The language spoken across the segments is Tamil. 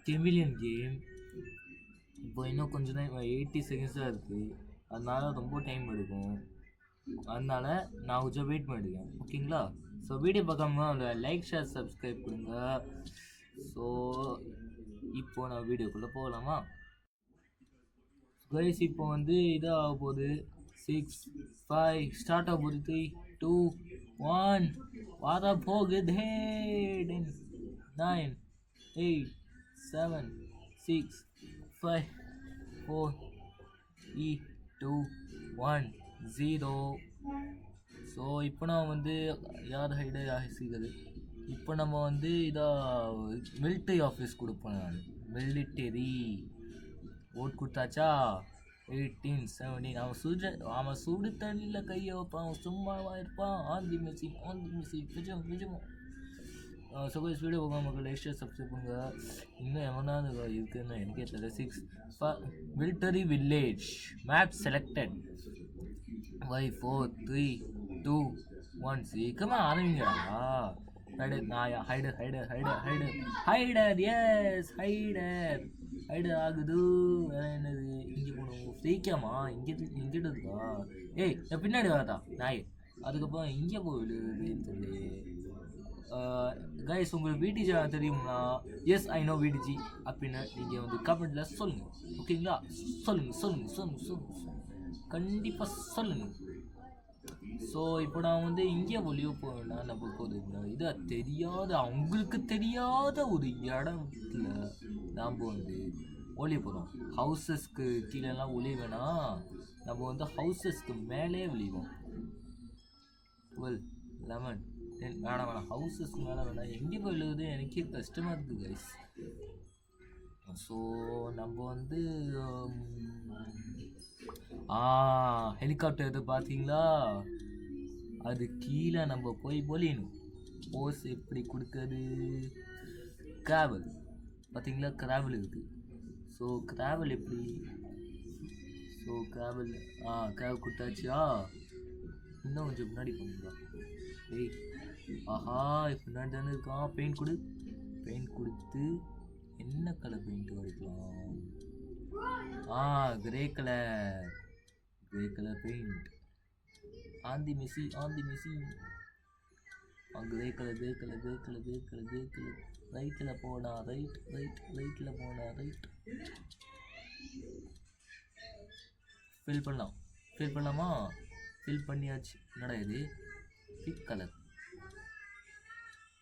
Chameleon game. இப்போ இன்னும் கொஞ்சம் தான் 80 செகண்ட்ஸ் தான் இருக்குது, அதனால ரொம்ப டைம் எடுக்கும். அதனால நான் கொஞ்சம் வெயிட் பண்ணிடுவேன், ஓகேங்களா? ஸோ வீடியோ பார்க்காம லைக் ஷேர் சப்ஸ்கிரைப் பண்ணுங்க. ஸோ இப்போ நான் வீடியோக்குள்ளே போகலாமா கைஸ்? இப்போ வந்து இதாக ஆக போகுது. 6 5 ஸ்டார்ட் ஆக போகுது. 3 2 1 வர போகுது. 10 9 8 7 6 5 4 3 2 1 0. ஸோ இப்போ நான் வந்து யார் ஹைடு ஆகிசிக்கிறது. இப்போ நம்ம வந்து இதாக மிலிட்டரி ஆஃபீஸ் கொடுப்போம். நான் மிலிட்டரி ஓட் கொடுத்தாச்சா? 18 17 அவன் சுடு தண்ணியில் கையை வைப்பான், சும்மாவா இருப்பான். ஆந்தி மிசி விஜயம் விஜயம். சப்போஸ் வீடியோ பார்க்க மக்கள் லைக் சப்ஸ்கிரைப் பண்ணுங்க. இன்னும் எவனாவது இருக்குன்னு எனக்கே தெரியல. 6 மிலிட்டரி வில்லேஜ் மேப் செலக்டட். 5 4 3 2 1 சீக்கிரமாக ஆரம்பிங்கடா. ஹைடர் எஸ் ஹைடர் ஆகுது. வேற என்னது? இங்கே போகணும். ஃப்ரீக்காமா? இங்கிட்டு இருக்கா? ஏய் நான் பின்னாடி வரதா நாய். அதுக்கப்புறம் இங்கே போய் விழுதுன்னு சொல்லி கைஸ் உங்களுக்கு விடிஜி தெரியுங்களா? எஸ் ஐ நோ விடிஜி அப்படின்னு நீங்கள் வந்து கமெண்ட்டில் சொல்லுங்கள், ஓகேங்களா? சொல்லுங்கள் கண்டிப்பாக சொல்லுங்கள். ஸோ இப்போ நான் வந்து இங்கே ஒளியோ போவேன்னா நம்ம போதுங்களா, இதை தெரியாத அவங்களுக்கு தெரியாத ஒரு இடத்துல நாம் வந்து ஒளிய போகிறோம். ஹவுசஸ்க்கு கீழெல்லாம் ஒளிவேனா, நம்ம வந்து ஹவுசஸ்க்கு மேலே ஒளிவோம். 12 11 10 வேணாம் ஹவுசஸ்க்கு மேலே வேணாம். எங்கே போய் எழுதுது எனக்கே கஷ்டமாக இருக்குது கைஸ். ஸோ நம்ம வந்து ஹெலிகாப்டர் எது பார்த்தீங்களா? அது கீழே நம்ம போய் பொலியணும். போஸ் எப்படி கொடுக்குறது? கிராவல் பார்த்தீங்களா? கிராவல் இருக்குது. ஸோ கிராவல் எப்படி? ஸோ கிராவல் கிராவல் கொடுத்தாச்சியா? இன்னும் கொஞ்சம் முன்னாடி போங்களா? ஏய் ஆஹா பின்னாடி தானே இருக்கான். பெயிண்ட் கொடுத்து என்ன கலர் பெயிண்ட் வரைக்கலாம்? Grey colour paint. ஆந்தி மிசி கிரே கலர் ரைட்டில் போனா ரைட்டில் போனா ரைட். ஃபில் பண்ணலாமா? ஃபில் பண்ணியாச்சு. என்னடா இது? Pink colour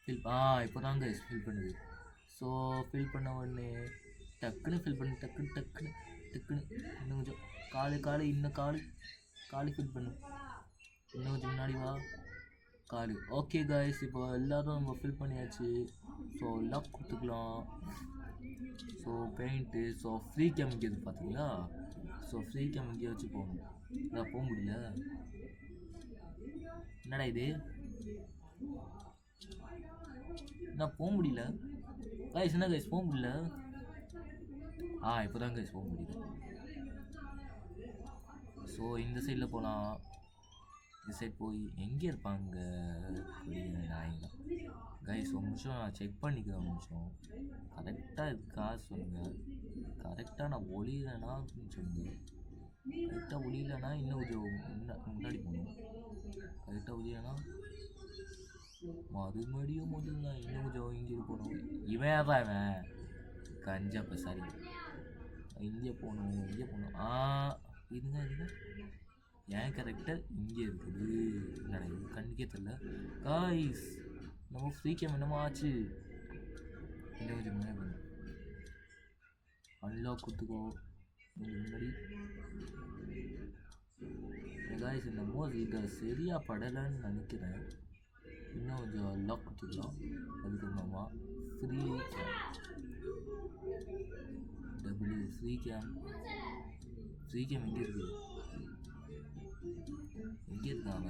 fill. இப்போ தாங்க ஃபில் பண்ணுது. ஸோ ஃபில் பண்ண உடனே டக்குன்னு ஃபில் பண்ணு. டக்குன்னு இன்னும் கொஞ்சம் காலு இன்னும் காலு ஃபில் பண்ணு. இன்னும் கொஞ்சம் முன்னாடி வா. காலு. ஓகே கைஸ், இப்போ எல்லோரும் நம்ம ஃபில் பண்ணியாச்சு. ஸோ லாக் கொடுத்துக்கலாம். So paint. So free game இங்கே பார்த்தீங்களா? ஸோ ஃப்ரீ கேம் இங்கே வச்சு போகணும். அதான் போக முடியல. என்னடா இது? நான் போக முடியல கைஸ். என்ன கைஸ் போக முடியல? இப்போ தான் கைஸ் போக முடியுது. ஸோ இந்த சைடில் போகலாம். இந்த சைட் போய் எங்கே இருப்பாங்க நாய்ங்க? கைஸ் ஒரு நிமிஷம் நான் செக் பண்ணிக்கிறேன். ஒரு நிமிஷம் கரெக்டாக இருக்கா சொல்லுங்கள். கரெக்டாக நான் ஒளியிலனா அப்படின்னு சொல்லுங்கள். கரெக்டாக ஒளியிலனா இன்னும் கொஞ்சம் முன்னாடி போகணும். கரெக்டாக ஒளியிலனா மறுபடியும் முதல்ல இன்னும் கொஞ்சம் இங்கே போகணும். இவன் இவன் கஞ்சப்ப சரி. இங்கே போகணும். இதுங்க ஏன் கரெக்டாக இங்கே இருக்குது? என்னடா இது கண்ணுக்கே தெரியல காய்ஸ். நம்ம ஃப்ரீ கேம் என்னமோ ஆச்சு. இன்னும் கொஞ்சம் முன்னாடி பண்ணு. அன்லாக் கொடுத்துக்கோ. முன்னாடி காய்ஸ் என்னமோ இதை சரியாக படலைன்னு நினைக்கிறேன். இன்னும் கொஞ்சம் லாக் கொடுத்துக்கலாம். அதுக்கப்புறமா ஃப்ரீ கேம் எங்கே இருக்குது? எங்கே இருக்காங்க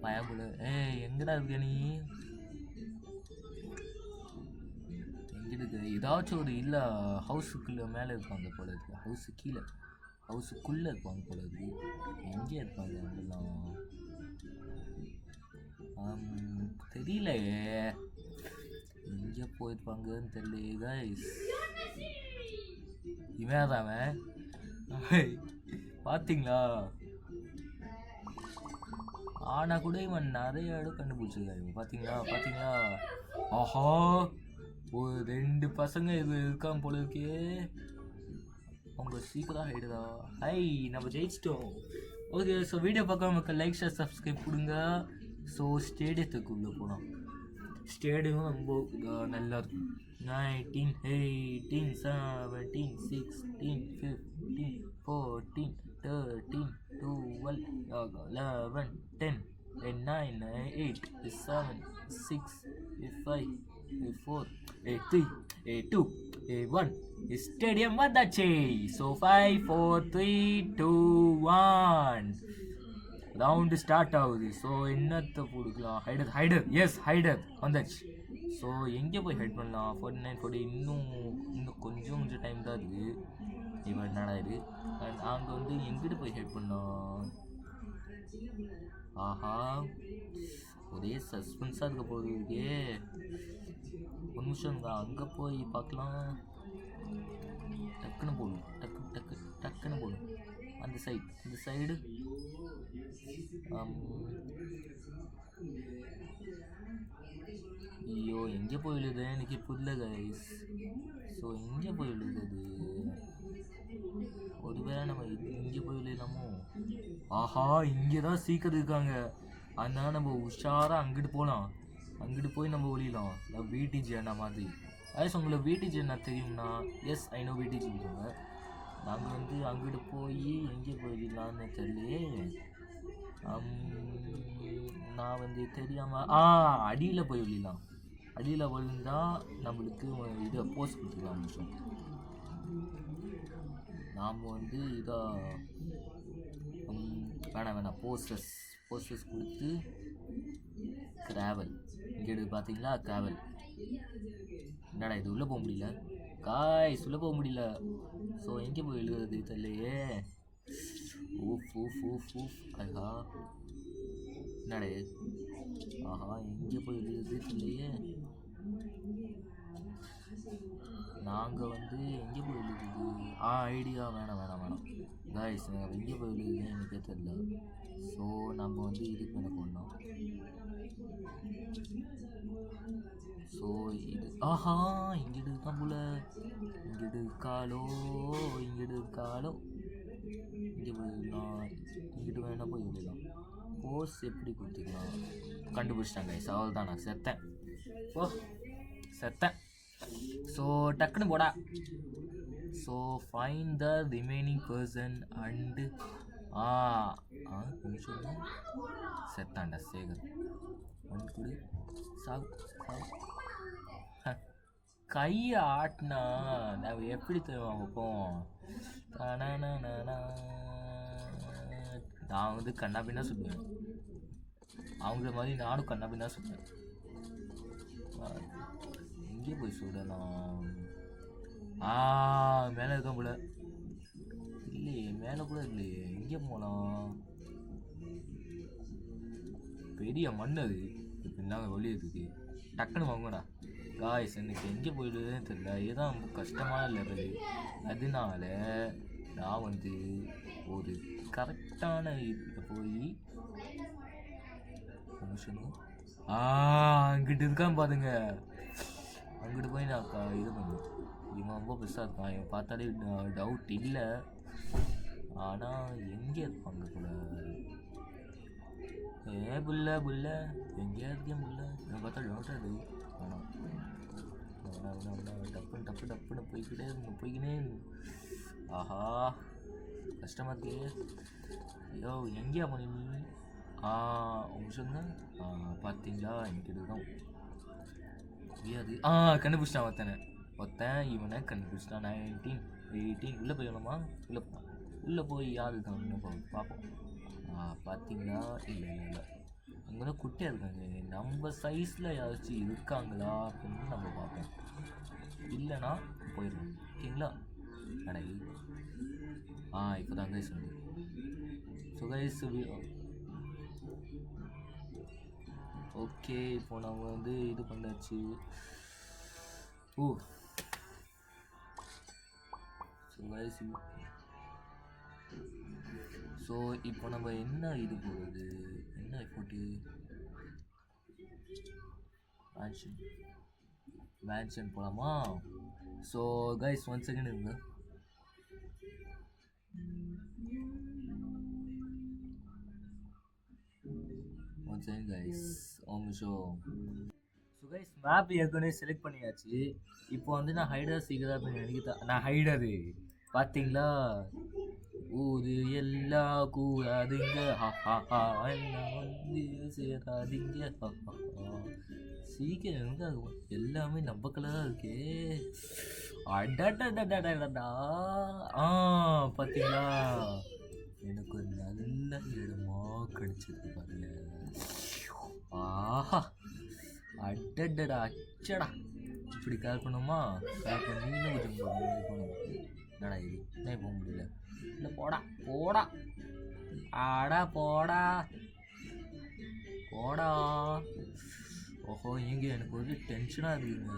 பயபுல? எங்கடா இருக்க நீ? எங்கே இருக்கு? ஏதாச்சும் ஒரு இல்லை ஹவுஸுக்குள்ளே மேலே இருப்பாங்க போல இருக்கு. ஹவுஸுக்குள்ளே இருப்பாங்க போல இருக்கு. எங்கே இருப்பாங்க அதெல்லாம் தெரியலையே. எங்கே எங்கே போயிருப்பாங்கன்னு தெரியல கைஸ். இவன் அவன் பார்த்தீங்களா? ஆனால் கூட இவன் நிறைய இடம் கண்டுபிடிச்சிருக்காங்க. பார்த்தீங்களா? ஆஹா, ஒரு 2 பசங்க இது இருக்காம போல இருக்கே. அவங்க சீக்கிரம் ஆகிடுதா? நம்ம ஜெயிச்சிட்டோம். ஓகே, ஸோ வீடியோ பார்க்காம லைக் ஷேர் சப்ஸ்கிரைப் கொடுங்க. ஸோ ஸ்டேடியத்துக்குள்ளே போனோம். ஸ்டேடியம் ரொம்ப நல்லா இருக்கும். 19, 18, 17, 16, 15, 14, 13, 12, 11, 10, 9, 8, 7, 6, 5, 4, 3, 2, 1. ஸ்டேடியம் வந்தாச்சு. ஸோ 5, 4, 3, 2, 1 ரவுண்டு ஸ்டார்ட் ஆகுது. ஸோ என்னத்தை கொடுக்கலாம்? ஹைடர் வந்தாச்சு. ஸோ எங்கே போய் ஹைட் பண்ணலாம்? 49, 40 இன்னும் கொஞ்சம் டைம் தான் இருக்குது. இவன் என்னடா இது? அங்கே வந்து எங்கிட்ட போய் ஹைட் பண்ணலாம்? ஆஹா, ஒரே சஸ்பென்ஸாக இருக்க போகுது இருக்கே. ஒரு நிமிஷம் அங்கே போய் பார்க்கலாம். டக்குன்னு போடும், டக்குன்னு போடும். அந்த சைடு ஐயோ, எங்கே போய் விழுது எனக்கு புரியல கைஸ். ஸோ எங்கே போய் விழுது? ஒருவேளை நம்ம இங்கே போய் விழுலாமோ? ஆஹா, இங்கே தான் சீக்கிரம் இருக்காங்க. அதனால நம்ம உஷாராக அங்கிட்டு போகலாம். அங்கிட்டு போய் நம்ம ஒழியலாம். விடிஜி அண்ணா மாதிரி. கைஸ், உங்களுக்கு விடிஜி அண்ணா தெரியும்னா? எஸ், ஐ நோ விடிஜி இருக்காங்க. நாங்கள் வந்து அங்கிட்டு போய் எங்கே போயிடலான்னு தெரியலையே. நான் வந்து தெரியாமல் அடியில் போய் விழலாம். அடியில் விழுந்தால் நம்மளுக்கு இதை போஸ்ட் கொடுத்துக்கலாம். நிமிஷம் நாம் வந்து இதை வேணாம் போஸ்டர்ஸ் கொடுத்து கிராவல் இங்கே பார்த்தீங்களா? கிராவல் என்னடா இது? உள்ளே போக முடியல காய்ஸ், உள்ளே போக முடியல. ஸோ எங்கே போய் எழுதுறது தெரியலையே. ஊஃப் ஆஹா, என்னடே? ஆஹா, எங்கே போய் எழுதுறது தெரியலையே. நாங்கள் வந்து எங்கே போய் எழுதுறது? ஐடியா வேணாம் காய்ஸ், எங்கே போய் எழுதுதுன்னு எனக்கே தெரியல. ஸோ நம்ம வந்து இதுக்கு மேலே போடணும். ஸோ இது ஆஹா, இங்கிட்டு இருக்கான் போல. இங்கிட்டு இருக்காளோ. இங்கே போயிடலாம். இங்கிட்டு வேணா போய் விடலாம். போஸ் எப்படி கொடுத்துக்கலாம்? கண்டுபிடிச்சிட்டாங்க. சவால் தான். நான் செத்தேன். ஸோ டக்குன்னு போடா. So find the remaining person and கொஞ்சம் செத்தாண்டா சேகர். ஒன்று கொடு. சாவு. கையை ஆட்டினா நான் எப்படி தருவான் வைப்போம். நான் வந்து கண்ணாபின்னா சுடுவேன். அவங்கள மாதிரி நானும் கண்ணாபின்னா சுடுவேன். எங்கே போய் சுடலாம்? மேலே இருக்க போல. இல்லையே, மேலே கூட இல்லையே. எங்கே போகலாம்? பெரிய மண் அது. இப்போ இல்லாத ஒளியதுக்கு டக்குன்னு வாங்கடா காய்ஸ். எனக்கு எங்கே போயிடுதுன்னு தெரியல. இதுதான் ரொம்ப கஷ்டமான லெவலு. அதனால நான் வந்து ஒரு கரெக்டான இதில் போய் அங்கிட்டு இருக்கான்னு பாருங்க. அங்கிட்டு போய் நான் இது பண்ணுவேன். இவன் ரொம்ப பெருசாக இருக்கான். இவன் பார்த்தாலே டவுட் இல்லை. ஆனால் எங்கே இருப்பாங்க போல? புல்ல எங்கேயா இருக்கேன் புல்ல. இவன் பார்த்தா டவுட்டாக இருக்கு. டப்புன்னு போய்க்கினே. ஆஹா, கஷ்டமாக இருக்கே. ஐயோ, எங்கேயா போனீ நீ? சொல்லுங்க. பார்த்தீங்களா? என்கிட்ட தான் முடியாது. கண்டுபிடிச்சிட்டான் ஒருத்தன் இவனை கண்டுபிடிச்சிட்டான். 19, 18 உள்ளே போயிடலாமா? உள்ளே போய் யாரு இருக்காங்க பார்ப்போம். பார்த்தீங்களா? இல்லை அங்கே தான் குட்டியாக இருக்காங்க. நம்ம சைஸில் யாராச்சும் இருக்காங்களா அப்படின்னு நம்ம பார்ப்போம். இல்லைன்னா போயிடலாம். ஓகேங்களா? நடை இப்போ தான் கைஸ் வந்து. ஸோ கைஸ் ஓகே, இப்போ நம்ம வந்து இது பண்ணாச்சு. ஓ ஸோ கைஸ், ஸோ இப்போ நம்ம என்ன இது போகிறது, என்ன போட்டு மேன்ஷன் போகலாமா? ஸோ கைஸ் 1 செகண்ட் இருங்க. One second guys, so guys map ஏற்கனவே செலக்ட் பண்ணியாச்சு. இப்போ வந்து நான் ஹைடர் சீக்கிரம் அப்படின்னு நினைக்கிறேன். நான் ஹைடரு பார்த்தீங்களா, ஊரு எல்லாம் கூடாதுங்க, எல்லாம் வந்து சேராதிங்க, சீக்கிரம் எங்க எல்லாமே நம்ம கலராக இருக்கே. அடடடடடடா, பார்த்தீங்களா, எனக்கு ஒரு நல்ல இடமா கிடைச்சிருக்கு பாருங்க. ஆஹா, அடடடா, அச்சடா, இப்படி கேர் பண்ணுமா? கேர் பண்ணி இன்னும் கொஞ்சம் போகணும். என்னடா இது, என்ன போக முடியல? இல்லை போடா போடா, ஆடா போடா போடா. ஓஹோ, இங்கே எனக்கு ஒரு டென்ஷனாக இருக்குதுங்க.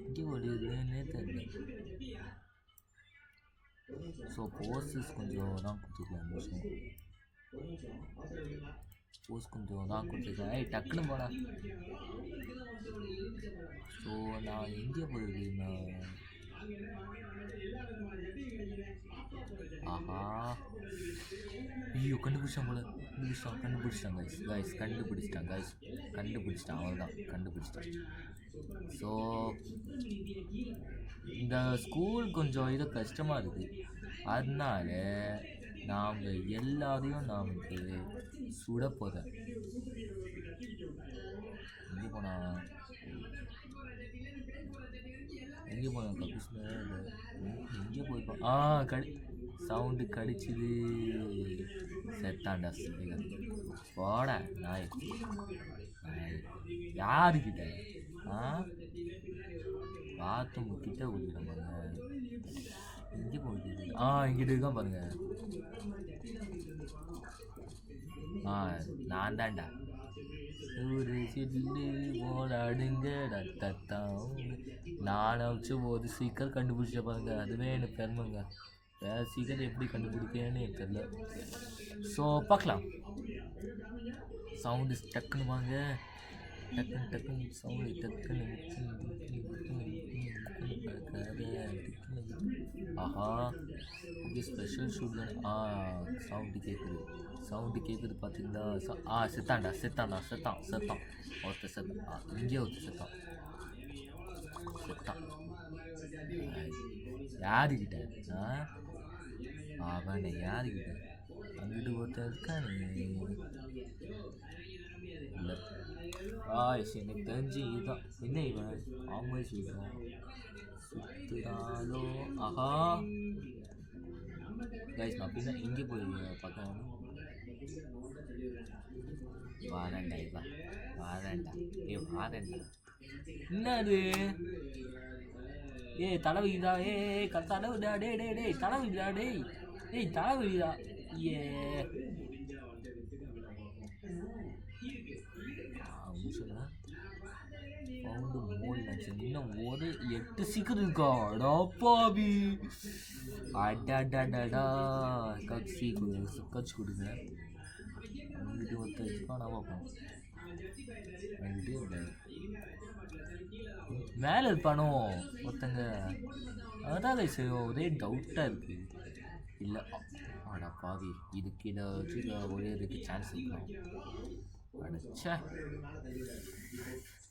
இங்கே ஓடிதுன்னே தெரியல. ஸோ போஸ்டர்ஸ் கொஞ்சம் தான் கொடுத்துருக்கலாம். போஸ்ட் கொஞ்சம் தான் கொடுத்துருக்கேன். டக்குன்னு போடா. ஸோ நான் எங்கே போயிருக்கேன்னா, ஆஹா, ஐயோ கண்டுபிடிச்சான் போல, கண்டுபிடிச்சிட்டான் கைஸ், கண்டுபிடிச்சிட்டான் அவ்வளோதான், கண்டுபிடிச்சிட்டான். ஸோ இந்த ஸ்கூல் கொஞ்சம் இது கஷ்டமாக இருக்குது, அதனால நாம் எல்லாரையும் நமக்கு சுட போகிறேன். எங்கே போனால் கபிஸ்ல எங்கே போயிருப்பான்? சவுண்டு கடிச்சுது, செத்தாண்டா போட நாய். யாருக்கிட்ட பாத்ரூம் கிட்ட விட்டுட்டாங்க. எங்கே போயிட்டு இங்கிட்ட இருக்கான் பாருங்க. நான் தான்டா ஒரு சில்லு போடாடுங்க ரத்தத்தான். நான் அடிச்ச போது சீக்கிரம் கண்டுபிடிச்ச பாருங்க, அதுவே எனக்கு பெருமைங்க. வேறு சீக்கிரம் எப்படி கண்டுபிடிக்கேன்னு எனக்கு தெரியல. ஸோ பார்க்கலாம். சவுண்டு டக்குன்னு வாங்க, டக்குன்னு சவுண்டு டக்குன்னு. ஆஹா, இது ஸ்பெஷல் ஷூட் தான். சவுண்டு கேட்குது பார்த்தீங்களா? செத்தான். ஒருத்தர் செத்தான், இங்கே ஒருத்தர் செத்தான். யாருக்கிட்ட? அவனை யாருக்கிட்ட? அங்கிட்டு ஒருத்தர் இருக்கானு இல்லை. எனக்கு தெரிஞ்சு இதுதான். என்ன இவன் அவங்க சொல்கிறான் சுத்துறாலோ? ஆஹா கைஸ், அப்படின்னா இங்கே போய் பார்க்கணும். வாரேன்டா. என்னது? தலைவலிதா? தலைவலிதா? தலைவலிதா? தலைவலிதா? இன்னும் ஒரு 8 சீக்கிரம் இருக்கா? அடாப்பாவி, அடாடாடாடா, கட்சி கொடுங்க. அங்கிட்டு ஒருத்தர் வச்சுக்கோ, நான் பார்ப்போம். மேலே இருப்பானோ ஒருத்தங்க, அதான் சரி, ஒரே டவுட்டாக இருக்கு. இல்லை, அடாப்பாவி, இதுக்கு இதை வச்சு ஒரே இதுக்கு சான்ஸ் இருக்கலாம். அடச்சா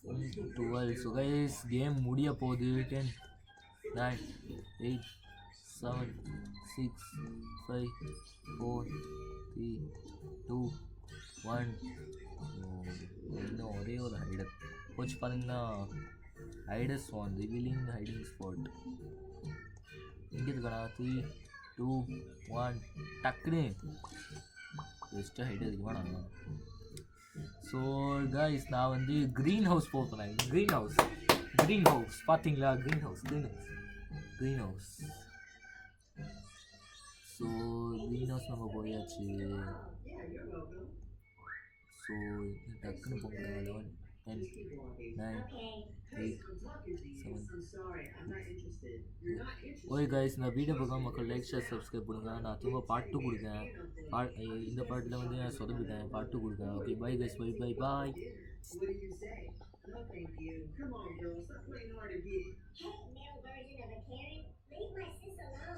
12. ஸோ கைஸ், கேம் முடிய போகுது. 10, 9, 8, 7, 6, 5, 4, 3, 2, 1. இன்னும் ஒரே ஒரு ஹைடர் போச்சு பாருங்கன்னா. ஹைடர் ஸ்வான் ரிவீலிங் ஹைடிங் ஸ்பாட். எங்கே இருக்கானா? 3, 2, 1 டக்குன்னு பெஸ்ட்டு ஹைடர் இருக்குமா? ஸோ கைஸ், நான் வந்து க்ரீன் ஹவுஸ் போகிறேன். க்ரீன் ஹவுஸ் பார்த்தீங்களா? Green house. So green house நம்ம போயாச்சு. ஸோ டக்குன்னு போங்க. 11, 10, 9, 8, 7. ஓகே கைஸ், நான் வீடியோ பார்க்காம மக்கள் லைக் ஷேர் சப்ஸ்கிரைப் பண்ணுங்க. நான் திரும்ப பார்ட் 2 கொடுக்கேன். இந்த பாட்டில் வந்து நான் சொதப்பிட்டேன். பார்ட் 2 கொடுக்கேன். Okay bye guys, bye bye bye. Hey, male version of a Karen, leave my sis alone.